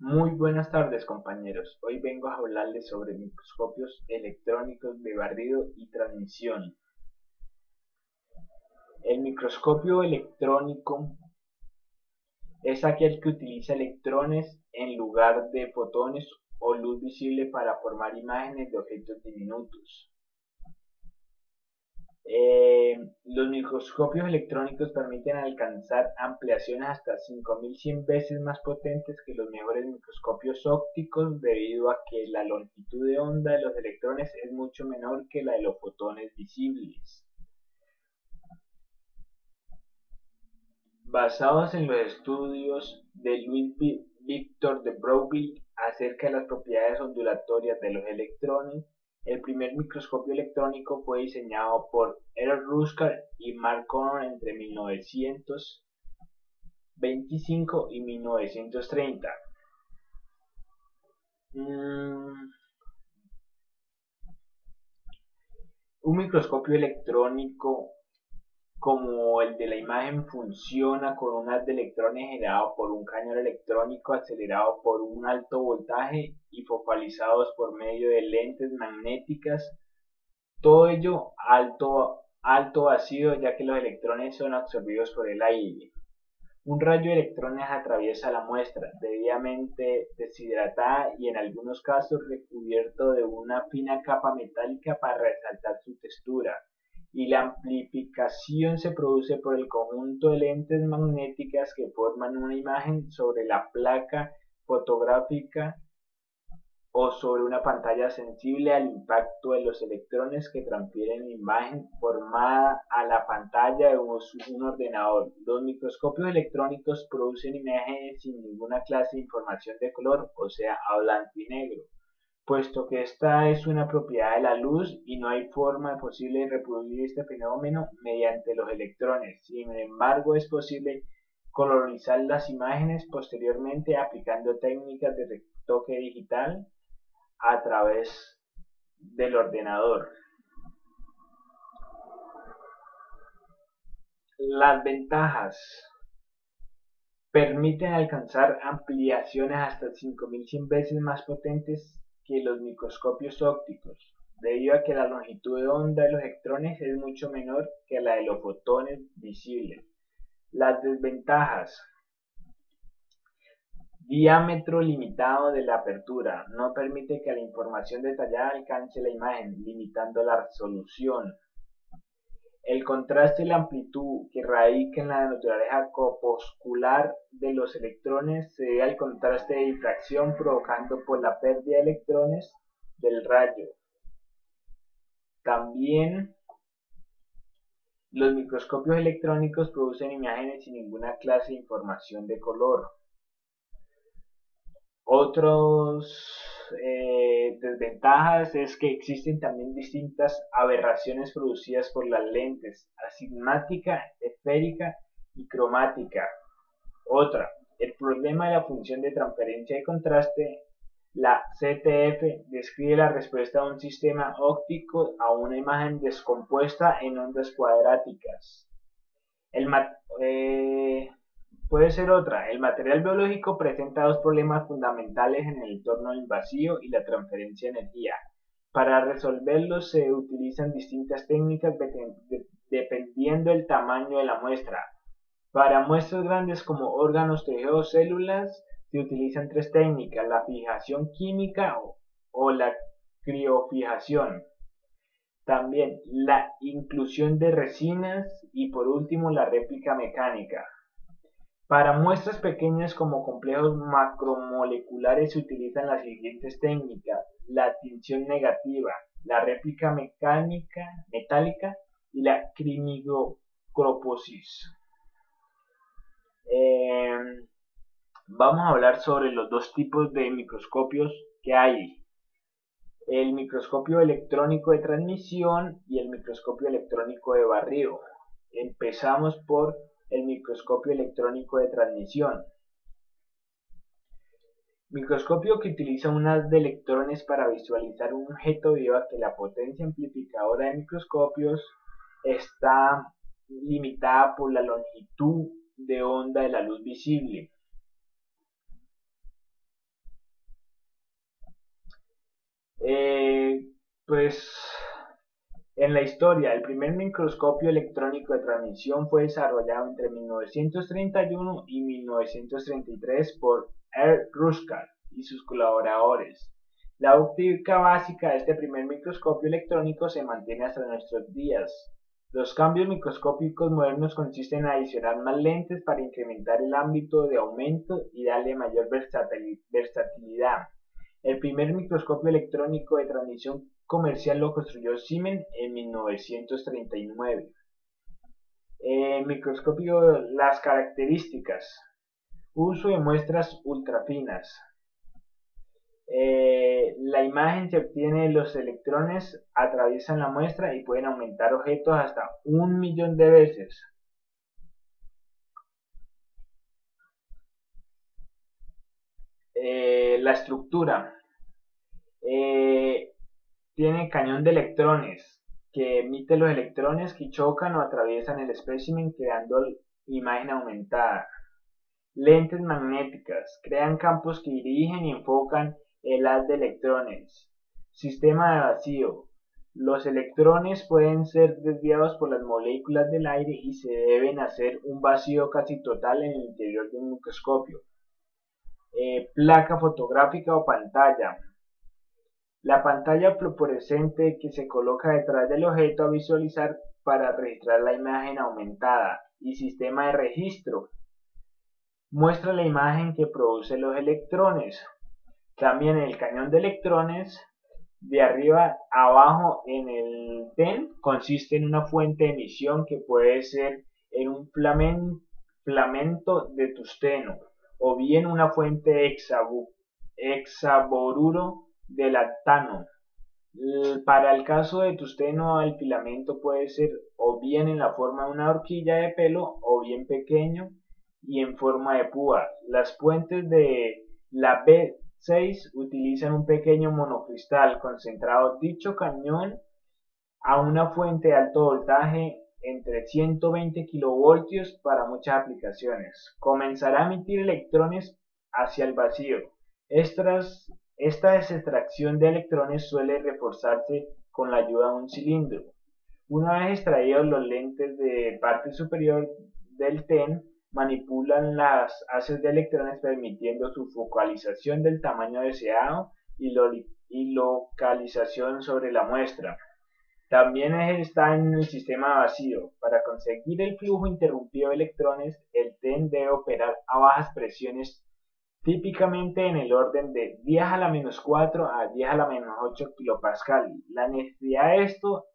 Muy buenas tardes, compañeros. Hoy vengo a hablarles sobre microscopios electrónicos de barrido y transmisión. El microscopio electrónico es aquel que utiliza electrones en lugar de fotones o luz visible para formar imágenes de objetos diminutos. Los microscopios electrónicos permiten alcanzar ampliaciones hasta 5100 veces más potentes que los mejores microscopios ópticos, debido a que la longitud de onda de los electrones es mucho menor que la de los fotones visibles. Basados en los estudios de Louis Victor de Broglie acerca de las propiedades ondulatorias de los electrones, el primer microscopio electrónico fue diseñado por Errol Ruskar y Mark Connor entre 1925 y 1930. Un microscopio electrónico como el de la imagen funciona con un haz de electrones generado por un cañón electrónico acelerado por un alto voltaje y focalizados por medio de lentes magnéticas. Todo ello alto vacío, ya que los electrones son absorbidos por el aire. Un rayo de electrones atraviesa la muestra, debidamente deshidratada y en algunos casos recubierto de una fina capa metálica para resaltar su textura, y la amplificación se produce por el conjunto de lentes magnéticas que forman una imagen sobre la placa fotográfica o sobre una pantalla sensible al impacto de los electrones que transfieren la imagen formada a la pantalla de un ordenador. Los microscopios electrónicos producen imágenes sin ninguna clase de información de color, o sea, a blanco y negro, puesto que esta es una propiedad de la luz y no hay forma posible de reproducir este fenómeno mediante los electrones. Sin embargo, es posible colorizar las imágenes posteriormente aplicando técnicas de retoque digital a través del ordenador. Las ventajas: permiten alcanzar ampliaciones hasta 5100 veces más potentes que los microscopios ópticos, debido a que la longitud de onda de los electrones es mucho menor que la de los fotones visibles. Las desventajas: diámetro limitado de la apertura, no permite que la información detallada alcance la imagen, limitando la resolución. El contraste y la amplitud, que radica en la naturaleza corpuscular de los electrones, se debe al contraste de difracción provocado por la pérdida de electrones del rayo. También los microscopios electrónicos producen imágenes sin ninguna clase de información de color. Otros desventajas es que existen también distintas aberraciones producidas por las lentes: astigmática, esférica y cromática. Otra, el problema de la función de transferencia de contraste. La CTF describe la respuesta de un sistema óptico a una imagen descompuesta en ondas cuadráticas. El Puede ser otra. El material biológico presenta dos problemas fundamentales en el entorno del vacío y la transferencia de energía. Para resolverlos se utilizan distintas técnicas dependiendo del tamaño de la muestra. Para muestras grandes como órganos, tejidos, células, se utilizan tres técnicas: la fijación química o la criofijación. También la inclusión de resinas y por último la réplica mecánica. Para muestras pequeñas como complejos macromoleculares se utilizan las siguientes técnicas: la tinción negativa, la réplica metálica y la cromigocroposis. Vamos a hablar sobre los dos tipos de microscopios que hay: el microscopio electrónico de transmisión y el microscopio electrónico de barrido. Empezamos por el microscopio electrónico de transmisión. Microscopio que utiliza un haz de electrones para visualizar un objeto, debido a que la potencia amplificadora de microscopios está limitada por la longitud de onda de la luz visible. Pues en la historia, el primer microscopio electrónico de transmisión fue desarrollado entre 1931 y 1933 por R. Ruskal y sus colaboradores. La óptica básica de este primer microscopio electrónico se mantiene hasta nuestros días. Los cambios microscópicos modernos consisten en adicionar más lentes para incrementar el ámbito de aumento y darle mayor versatilidad. El primer microscopio electrónico de transmisión comercial lo construyó Siemens en 1939. Microscopio, las características. Uso de muestras ultrafinas. La imagen se obtiene, los electrones atraviesan la muestra y pueden aumentar objetos hasta 1.000.000 de veces. La estructura. Tiene cañón de electrones que emite los electrones que chocan o atraviesan el espécimen creando imagen aumentada. Lentes magnéticas crean campos que dirigen y enfocan el haz de electrones. Sistema de vacío. Los electrones pueden ser desviados por las moléculas del aire y se deben hacer un vacío casi total en el interior de un microscopio. Placa fotográfica o pantalla. La pantalla fluorescente que se coloca detrás del objeto a visualizar para registrar la imagen aumentada. Y sistema de registro. Muestra la imagen que produce los electrones. También el cañón de electrones de arriba a abajo en el TEN consiste en una fuente de emisión que puede ser en un filamento de tungsteno o bien una fuente de hexaboruro de lactano. Para el caso de tungsteno, el filamento puede ser o bien en la forma de una horquilla de pelo o bien pequeño y en forma de púa. Las fuentes de la B6 utilizan un pequeño monocristal concentrado. Dicho cañón a una fuente de alto voltaje entre 120 kilovoltios para muchas aplicaciones. Comenzará a emitir electrones hacia el vacío. Esta extracción de electrones suele reforzarse con la ayuda de un cilindro. Una vez extraídos los lentes de parte superior del TEN, manipulan las haces de electrones permitiendo su focalización del tamaño deseado y localización sobre la muestra. También está en el sistema vacío. Para conseguir el flujo interrumpido de electrones, el TEN debe operar a bajas presiones, típicamente en el orden de 10 a la menos 4 a 10 a la menos 8 kilopascal. La necesidad de esto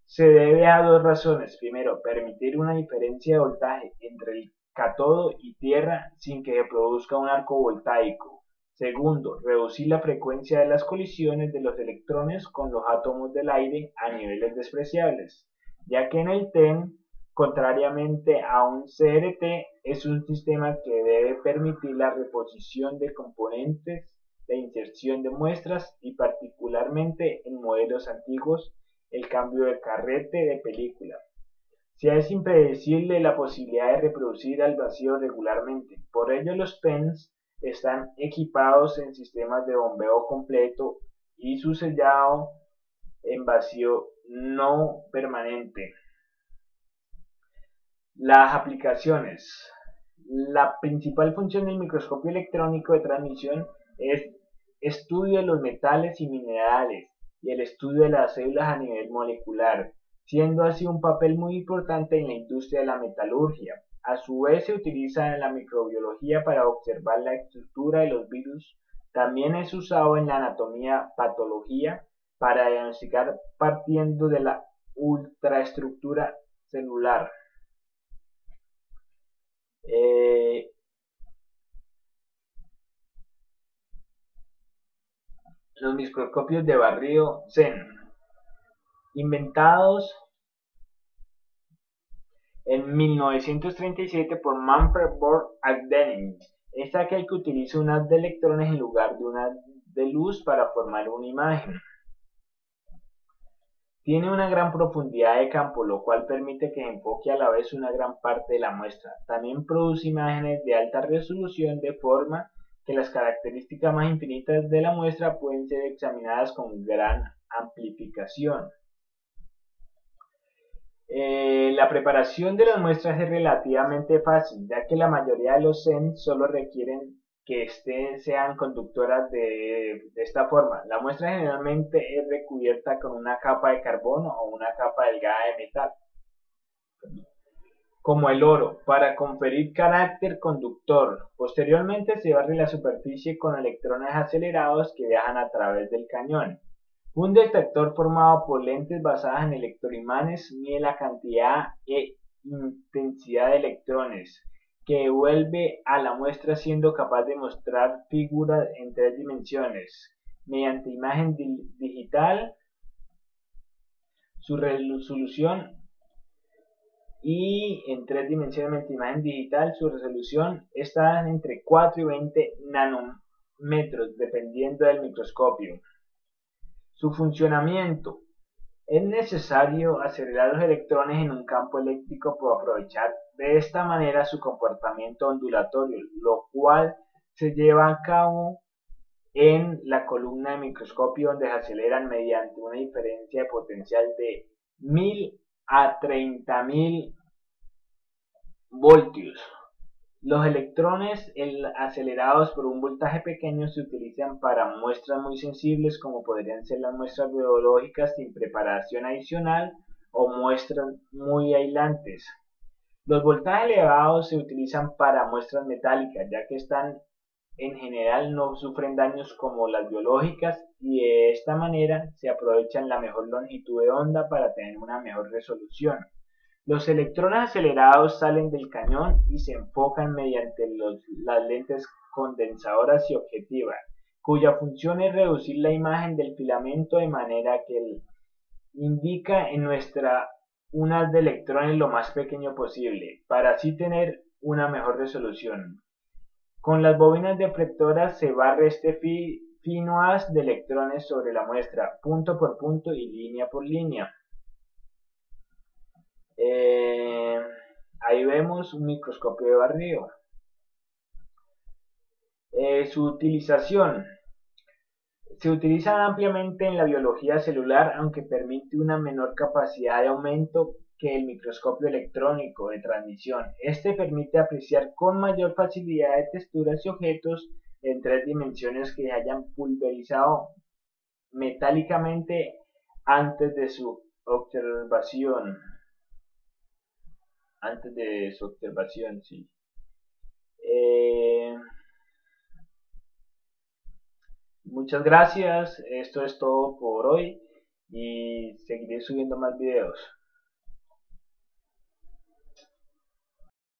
se debe a dos razones. Primero, permitir una diferencia de voltaje entre el cátodo y tierra sin que se produzca un arco voltaico. Segundo, reducir la frecuencia de las colisiones de los electrones con los átomos del aire a niveles despreciables, ya que en el TEN, contrariamente a un CRT, es un sistema que debe permitir la reposición de componentes, la inserción de muestras y particularmente en modelos antiguos el cambio de carrete de película. Se es impredecible la posibilidad de reproducir al vacío regularmente. Por ello los TENs están equipados en sistemas de bombeo completo y su sellado en vacío no permanente. Las aplicaciones. La principal función del microscopio electrónico de transmisión es estudio de los metales y minerales y el estudio de las células a nivel molecular, siendo así un papel muy importante en la industria de la metalurgia. A su vez se utiliza en la microbiología para observar la estructura de los virus. También es usado en la anatomía patología para diagnosticar partiendo de la ultraestructura celular. Los microscopios de barrido Zen, inventados en 1937 por Manfred von Ardenne, es aquel que utiliza un haz de electrones en lugar de un haz de luz para formar una imagen. Tiene una gran profundidad de campo, lo cual permite que enfoque a la vez una gran parte de la muestra. También produce imágenes de alta resolución de forma que las características más infinitas de la muestra pueden ser examinadas con gran amplificación. La preparación de las muestras es relativamente fácil, ya que la mayoría de los SEN solo requieren que sean conductoras de esta forma. La muestra generalmente es recubierta con una capa de carbono o una capa delgada de metal, como el oro, para conferir carácter conductor. Posteriormente se barre la superficie con electrones acelerados que viajan a través del cañón. Un detector formado por lentes basadas en electroimanes mide la cantidad e intensidad de electrones que devuelve a la muestra, siendo capaz de mostrar figuras en 3 dimensiones. Mediante imagen digital, su resolución y en 3 dimensiones mediante imagen digital, su resolución está entre 4 y 20 nanómetros, dependiendo del microscopio. Su funcionamiento. Es necesario acelerar los electrones en un campo eléctrico para aprovechar de esta manera su comportamiento ondulatorio, lo cual se lleva a cabo en la columna de microscopio, donde se aceleran mediante una diferencia de potencial de 1000 a 30.000 voltios. Los electrones acelerados por un voltaje pequeño se utilizan para muestras muy sensibles, como podrían ser las muestras biológicas sin preparación adicional o muestras muy aislantes. Los voltajes elevados se utilizan para muestras metálicas, ya que están en general no sufren daños como las biológicas, y de esta manera se aprovechan la mejor longitud de onda para tener una mejor resolución. Los electrones acelerados salen del cañón y se enfocan mediante las lentes condensadoras y objetivas, cuya función es reducir la imagen del filamento de manera que indica en nuestra un haz de electrones lo más pequeño posible, para así tener una mejor resolución. Con las bobinas deflectoras se barre este fino haz de electrones sobre la muestra, punto por punto y línea por línea. Ahí vemos un microscopio de barrido. Su utilización. Se utiliza ampliamente en la biología celular, aunque permite una menor capacidad de aumento que el microscopio electrónico de transmisión. Este permite apreciar con mayor facilidad de texturas y objetos en 3 dimensiones que se hayan pulverizado metálicamente antes de su observación. Sí. Muchas gracias, esto es todo por hoy y seguiré subiendo más videos.